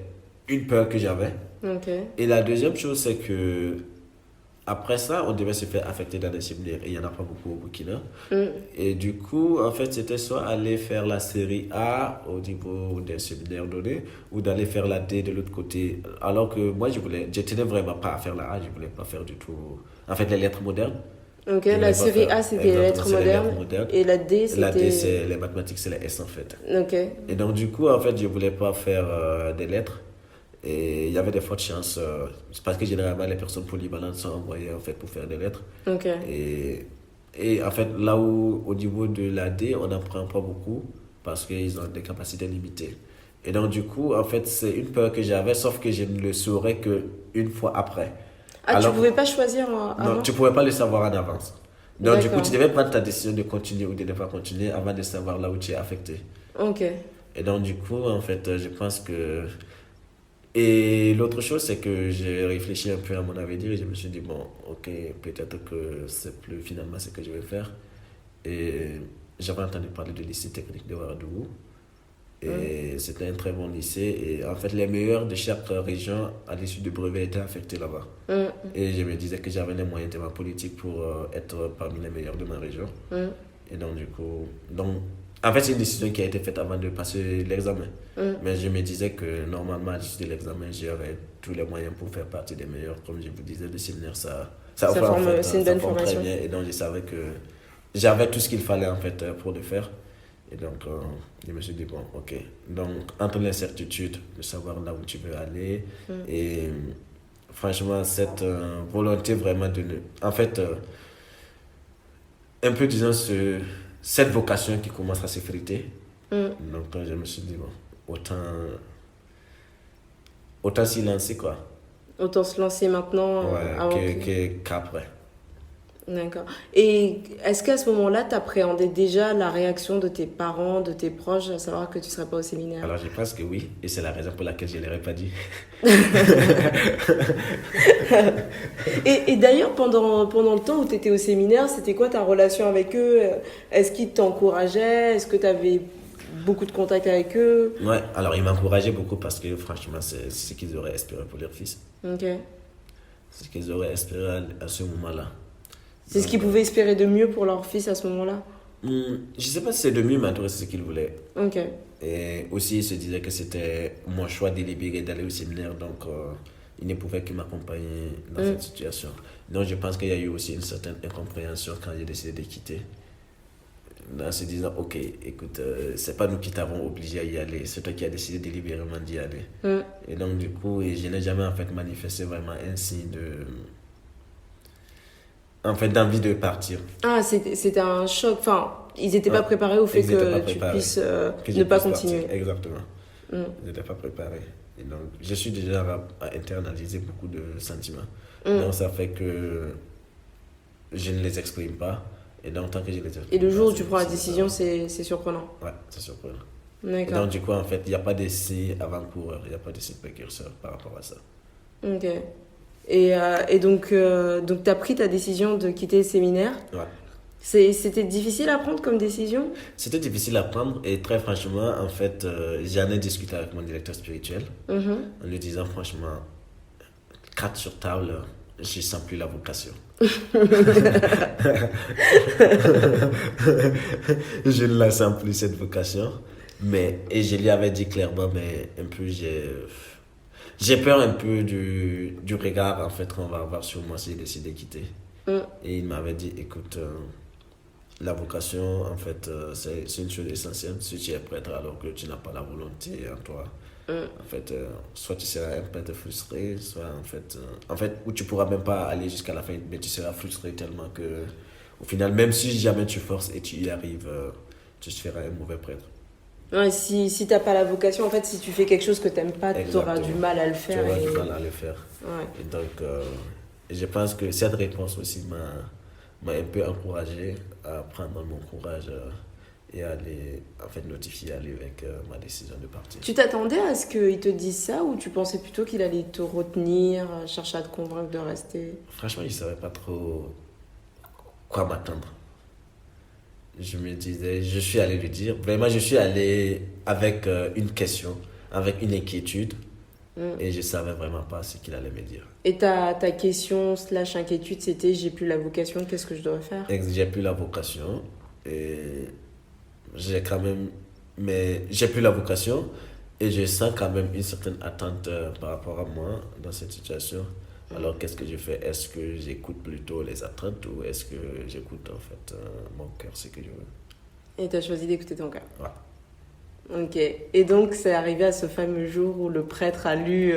une peur que j'avais. Et la deuxième chose, c'est que après ça, on devait se faire affecter dans des séminaires. Et il n'y en a pas beaucoup au Burkina. Et du coup, en fait, c'était soit aller faire la série A au niveau des séminaires donnés, ou d'aller faire la D de l'autre côté. Alors que moi, je tenais vraiment pas à faire la A, je ne voulais pas faire du tout. En fait, les lettres modernes. Ok, la série A, c'était les lettres modernes. Et la D, c'était... La D, c'est les mathématiques, c'est les S en fait. Ok. Et donc, du coup, en fait, je ne voulais pas faire des lettres. Et il y avait des fortes chances, c'est parce que généralement les personnes polyvalentes sont envoyées en fait pour faire des lettres. Et en fait, là où au niveau de la D, on n'apprend pas beaucoup parce qu'ils ont des capacités limitées. Et donc du coup, en fait, c'est une peur que j'avais, sauf que je ne le saurais qu'une fois après. Ah, alors, tu ne pouvais pas choisir avant? Non, tu ne pouvais pas le savoir en avance. Donc du coup, tu devais prendre ta décision de continuer ou de ne pas continuer avant de savoir là où tu es affecté. Ok. Et donc du coup, en fait, je pense que... Et l'autre chose, c'est que j'ai réfléchi un peu à mon avenir et je me suis dit, bon, ok, peut-être que c'est plus finalement ce que je vais faire. Et j'avais entendu parler du lycée technique de Ouagadougou. Et c'était un très bon lycée. Et en fait, les meilleurs de chaque région à l'issue du brevet étaient affectés là-bas. Et je me disais que j'avais les moyens de ma politique pour être parmi les meilleurs de ma région. Et donc, du coup... En fait, c'est une décision qui a été faite avant de passer l'examen. Mais je me disais que normalement, à l'issue de l'examen, j'aurais tous les moyens pour faire partie des meilleurs. Comme je vous disais, le séminaire, c'est une bonne formation. Très bien. Et donc, je savais que j'avais tout ce qu'il fallait en fait pour le faire. Et donc, je me suis dit, bon, ok. Donc, entre l'incertitude de savoir là où tu veux aller et franchement, cette volonté vraiment de... En fait, un peu disons cette vocation qui commence à s'effriter. Donc, je me suis dit, bon, autant s'y lancer, quoi. Autant se lancer maintenant qu'après. D'accord. Et est-ce qu'à ce moment-là, tu appréhendais déjà la réaction de tes parents, de tes proches, à savoir que tu ne serais pas au séminaire? Alors, je pense que oui, et c'est la raison pour laquelle je ne leur ai pas dit. Et d'ailleurs, pendant le temps où tu étais au séminaire, c'était quoi ta relation avec eux? Est-ce qu'ils t'encourageaient? Est-ce que tu avais beaucoup de contact avec eux? Ouais, alors ils m'encourageaient beaucoup parce que franchement, c'est ce qu'ils auraient espéré pour leur fils. Ok. C'est ce qu'ils auraient espéré à ce moment-là. C'est ce qu'ils pouvaient espérer de mieux pour leur fils à ce moment-là? Je sais pas si c'est de mieux, mais en tout cas, c'est ce qu'ils voulaient. Ok. Et aussi, ils se disaient que c'était mon choix délibéré d'aller au séminaire, donc ils ne pouvaient que m'accompagner dans cette situation. Donc, je pense qu'il y a eu aussi une certaine incompréhension quand j'ai décidé de quitter. En se disant, ok, écoute, c'est pas nous qui t'avons obligé à y aller, c'est toi qui as décidé délibérément d'y aller. Et donc, du coup, je n'ai jamais en fait manifesté vraiment un signe d'envie de partir. Ah, c'était un choc. Enfin, ils n'étaient pas préparés au fait que tu puisses ne pas continuer. Partir. Exactement. Ils n'étaient pas préparés. Et donc, je suis déjà à internaliser beaucoup de sentiments. Donc, ça fait que je ne les exprime pas. Et donc, tant que je les exprime Et le jour pas, où tu prends la décision, c'est surprenant. Ouais, c'est surprenant. D'accord. Et donc, du coup, en fait, il n'y a pas de signe avant-coureur, il n'y a pas de signe précurseur par rapport à ça. Ok. Et donc, tu as pris ta décision de quitter le séminaire. Ouais. C'était difficile à prendre comme décision? C'était difficile à prendre et très franchement, en fait, j'en ai discuté avec mon directeur spirituel en lui disant franchement, carte sur table, je ne sens plus la vocation. Je ne la sens plus cette vocation. Et je lui avais dit clairement, mais un peu, j'ai peur un peu du regard en fait qu'on va avoir sur moi si je décide de quitter. Et il m'avait dit, écoute, la vocation, en fait, c'est une chose essentielle. Si tu es prêtre alors que tu n'as pas la volonté en toi, en fait, soit tu seras un prêtre frustré, soit en fait, où tu pourras même pas aller jusqu'à la fin, mais tu seras frustré tellement que, au final, même si jamais tu forces et tu y arrives, tu seras un mauvais prêtre. Ouais, si t'as pas la vocation, en fait, si tu fais quelque chose que t'aimes pas, tu auras du mal à le faire. Tu auras du mal à le faire. Ouais. Et donc, je pense que cette réponse aussi m'a un peu encouragé à prendre mon courage et à aller, en fait, notifier à l'évêque ma décision de partir. Tu t'attendais à ce qu'il te dise ça ou tu pensais plutôt qu'il allait te retenir, chercher à te convaincre de rester? Franchement, je ne savais pas trop quoi m'attendre. Je me disais, je suis allé lui dire, vraiment, je suis allé avec une question, avec une inquiétude, et je ne savais vraiment pas ce qu'il allait me dire. Et ta question / inquiétude, c'était j'ai plus la vocation, qu'est-ce que je dois faire? J'ai plus la vocation, et j'ai plus la vocation, et je sens quand même une certaine attente par rapport à moi dans cette situation. Alors, qu'est-ce que je fais? Est-ce que j'écoute plutôt les attentes ou est-ce que j'écoute en fait mon cœur, ce que je veux? Et tu as choisi d'écouter ton cœur? Ouais. Ok. Et donc, c'est arrivé à ce fameux jour où le prêtre a lu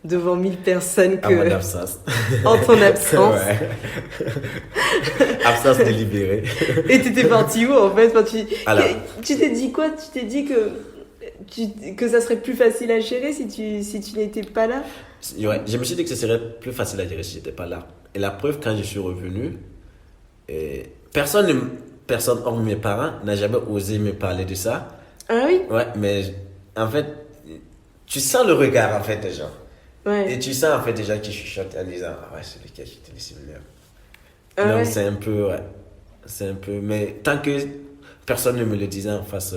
devant 1000 personnes que... À mon absence. En ton absence. Ouais. Absence délibérée. Et t'étais parti où en fait? Alors, tu t'es dit quoi? Tu t'es dit que ça serait plus facile à gérer si tu n'étais pas là? Ouais, je me suis dit que ce serait plus facile à gérer si je n'étais pas là. Et la preuve, quand je suis revenu, personne hors mes parents n'a jamais osé me parler de ça. Ah oui? Ouais, mais en fait, tu sens le regard en fait des gens. Ouais. Et tu sens en fait des gens qui chuchotent en disant, ah ouais, c'est lui qui a quitté le séminaire. Ah donc ouais. c'est un peu, ouais. C'est un peu, mais tant que personne ne me le disait en face,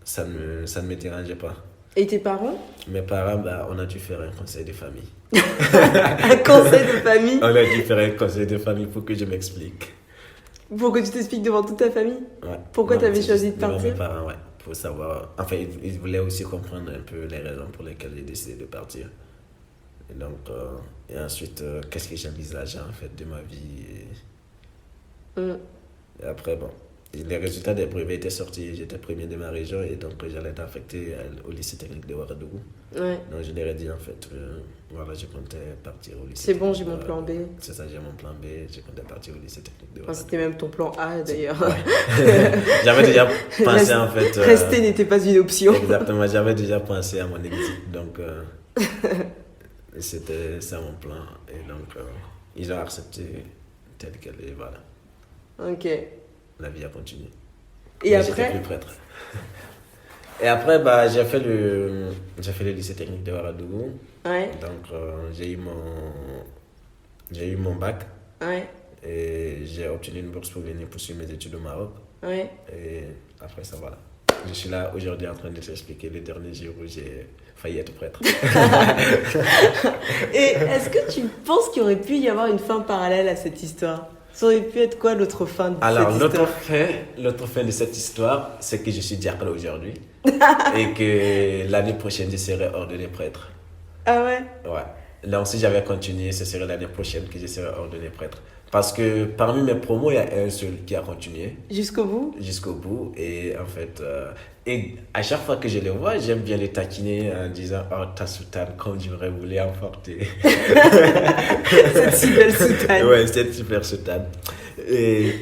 ça ne me dérangeait pas. Et tes parents? Mes parents, on a dû faire un conseil de famille. Un conseil de famille? On a dû faire un conseil de famille pour que je m'explique. Pour que tu t'expliques devant toute ta famille? Ouais. Pourquoi tu avais c'est choisi juste de partir? devant mes parents, ouais. Pour savoir. Enfin, ils voulaient aussi comprendre un peu les raisons pour lesquelles j'ai décidé de partir. Et donc, et ensuite, qu'est-ce que j'envisageais en fait de ma vie. Et après, bon. Les résultats des brevets étaient sortis, j'étais premier de ma région et donc j'allais être affecté au lycée technique de Ouagadougou. Ouais. Donc je leur ai dit en fait, voilà, je comptais partir au lycée. C'est bon, j'ai mon plan B. C'est ça, j'ai mon plan B, je comptais partir au lycée technique de Enfin, Ouagadougou. c'était même ton plan A d'ailleurs. Ouais. J'avais déjà pensé en fait. Rester n'était pas une option. Exactement, j'avais déjà pensé à mon exit, donc c'était ça mon plan. Et donc ils ont accepté telle qu'elle est, voilà. Ok. La vie a continué. Et mais après? J'étais plus prêtre. Et après, bah, j'ai fait le lycée technique de Ouagadougou. Ouais. Donc, j'ai eu mon bac. Ouais. Et j'ai obtenu une bourse pour venir poursuivre mes études au Maroc. Ouais. Et après ça, voilà. Je suis là aujourd'hui en train de t'expliquer les derniers jours où j'ai failli être prêtre. Et est-ce que tu penses qu'il aurait pu y avoir une fin parallèle à cette histoire? Ça aurait pu être quoi l'autre fin de Alors, cette histoire? l'autre fin de cette histoire, c'est que je suis diacre aujourd'hui. Et que l'année prochaine, je serai ordonné prêtre. Ah ouais? Ouais. Donc, si j'avais continué, ce serait l'année prochaine que je serais ordonné prêtre. Parce que parmi mes promos, il y a un seul qui a continué. Jusqu'au bout? Jusqu'au bout. Et en fait, et à chaque fois que je les vois, j'aime bien les taquiner en disant « Oh, ta soutane, comme j'aurais voulu emporter. » Cette si belle soutane. Ouais, cette super soutane. Et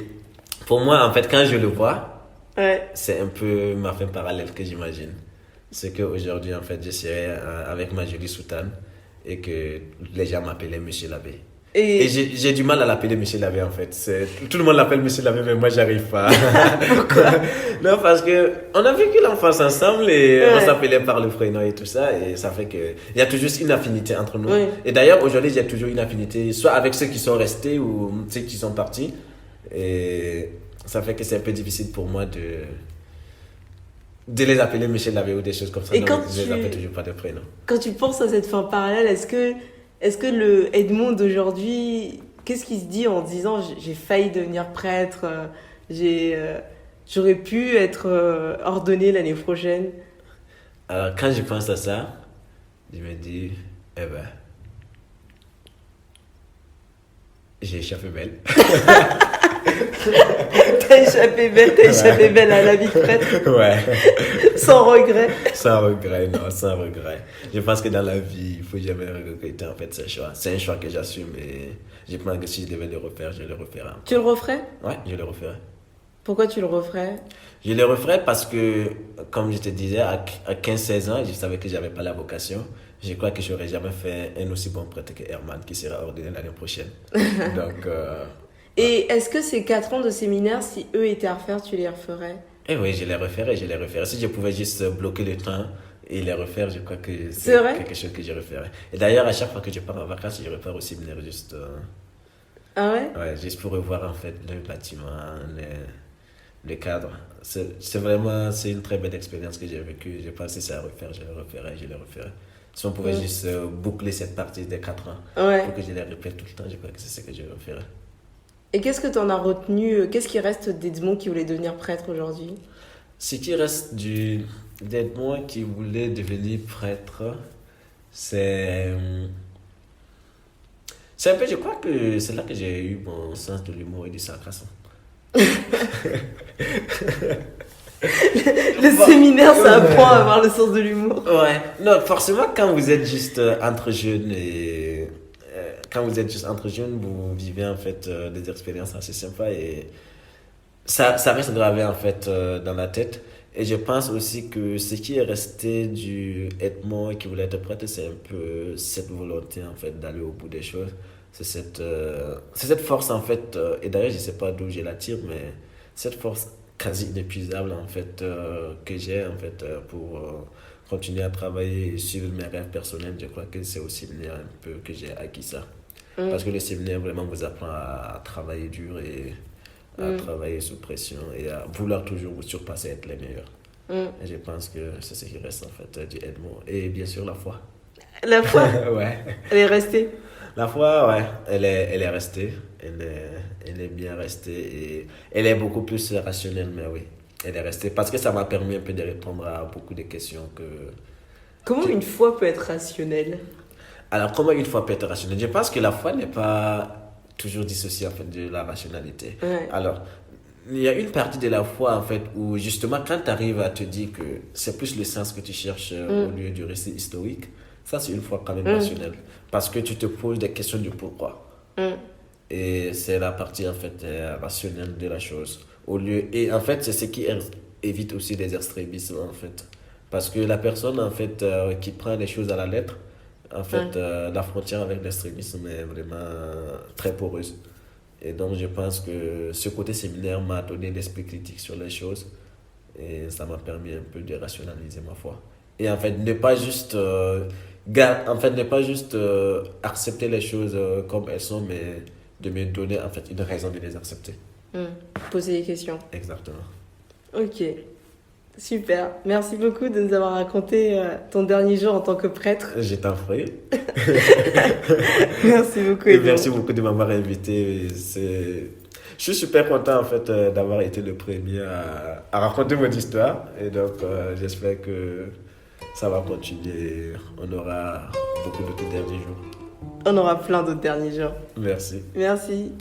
pour moi, en fait, quand je le vois, Ouais. c'est un peu ma fin parallèle que j'imagine. C'est qu'aujourd'hui, en fait, je serai avec ma jolie soutane et que les gens m'appelaient Monsieur l'abbé. Et j'ai du mal à l'appeler Monsieur l'abbé, en fait. Tout le monde l'appelle Monsieur l'abbé, mais moi, j'arrive pas. Pourquoi? Non, parce que on a vécu l'enfance ensemble et Ouais. on s'appelait par le prénom et tout ça. Et ça fait que il y a toujours une affinité entre nous. Ouais. Et d'ailleurs, aujourd'hui, j'ai toujours une affinité, soit avec ceux qui sont restés ou ceux qui sont partis. Et ça fait que c'est un peu difficile pour moi de les appeler Monsieur l'abbé ou des choses comme ça. Et non, quand je les appelle toujours pas de prénom. Quand tu penses à cette fin parallèle, est-ce que le Edmond d'aujourd'hui, qu'est-ce qu'il se dit en disant j'ai failli devenir prêtre, j'aurais pu être ordonné l'année prochaine? Alors, quand je pense à ça, je me dis, eh ben, j'ai échappé belle. T'as échappé belle à la vie de prêtre, Ouais. sans regret. Sans regret, non, sans regret. Je pense que dans la vie, il faut jamais regretter en fait ce choix. C'est un choix que j'assume et je pense que si je devais le refaire, je le referais. Tu le referais? Ouais, je le referais. Pourquoi tu le referais? Je le referais parce que, comme je te disais, à 15-16 ans, je savais que j'avais pas la vocation. Je crois que j'aurais jamais fait un aussi bon prêtre que Herman qui sera ordonné l'année prochaine. Donc, Et est-ce que ces 4 ans de séminaire, si eux étaient à refaire, tu les referais? eh oui, je les referais. Si je pouvais juste bloquer le temps et les refaire, je crois que C'est vrai? quelque chose que je referais. Et d'ailleurs, à chaque fois que je pars en vacances, je repars au séminaire juste, Ah ouais? ouais, juste pour revoir en fait le bâtiment, le cadre. C'est vraiment, c'est une très belle expérience que j'ai vécue. Je pense que c'est à refaire, je le referais. Si on pouvait juste boucler cette partie des 4 ans, Ouais. pour que je les répète tout le temps, je crois que c'est ce que je referais. Et qu'est-ce que tu en as retenu? Qu'est-ce qui reste d'Edmond qui voulait devenir prêtre aujourd'hui? Ce qui reste d'Edmond qui voulait devenir prêtre, c'est un peu, je crois que c'est là que j'ai eu mon sens de l'humour et du sarcasme. Le séminaire, ça apprend à avoir le sens de l'humour. Ouais, non, forcément, quand vous êtes juste entre jeunes et vous vivez en fait des expériences assez sympas et ça reste gravé en fait dans la tête. Et je pense aussi que ce qui est resté du Edmond qui voulait être prêtre, c'est un peu cette volonté en fait d'aller au bout des choses. C'est cette force en fait, et d'ailleurs je sais pas d'où je la tire, mais cette force quasi inépuisable en fait que j'ai en fait pour continuer à travailler et suivre mes rêves personnels. Je crois que c'est au séminaire un peu que j'ai acquis ça. Parce que le séminaire vraiment vous apprend à travailler dur et à travailler sous pression et à vouloir toujours vous surpasser, être les meilleurs. Et je pense que c'est ce qui reste en fait du Edmond. Et bien sûr la foi. La foi, Ouais. elle est restée. La foi, ouais, elle est restée. Elle est bien restée et elle est beaucoup plus rationnelle, mais oui, elle est restée parce que ça m'a permis un peu de répondre à beaucoup de questions que... Comment une foi peut être rationnelle? Alors, comment une foi peut être rationnelle? Je pense que la foi n'est pas toujours dissociée en fait de la rationalité. Ouais. Alors, il y a une partie de la foi en fait où justement quand tu arrives à te dire que c'est plus le sens que tu cherches au lieu du récit historique, ça c'est une foi quand même rationnelle parce que tu te poses des questions du pourquoi. Et c'est la partie en fait rationnelle de la chose. Et en fait, c'est ce qui évite aussi les extrémismes en fait. Parce que la personne en fait qui prend les choses à la lettre, en fait, la frontière avec l'extrémisme est vraiment très poreuse. Et donc, je pense que ce côté séminaire m'a donné l'esprit critique sur les choses et ça m'a permis un peu de rationaliser ma foi. Et en fait, ne pas juste, accepter les choses comme elles sont, mais de me donner en fait une raison de les accepter. Poser des questions. Exactement. Ok. Super. Merci beaucoup de nous avoir raconté ton dernier jour en tant que prêtre. Je t'en prie. Merci beaucoup. Et merci beaucoup de m'avoir invité. Je suis super content en fait d'avoir été le premier à raconter mon histoire. Et donc j'espère que ça va continuer. On aura beaucoup d'autres derniers jours. On aura plein d'autres derniers jours. Merci. Merci.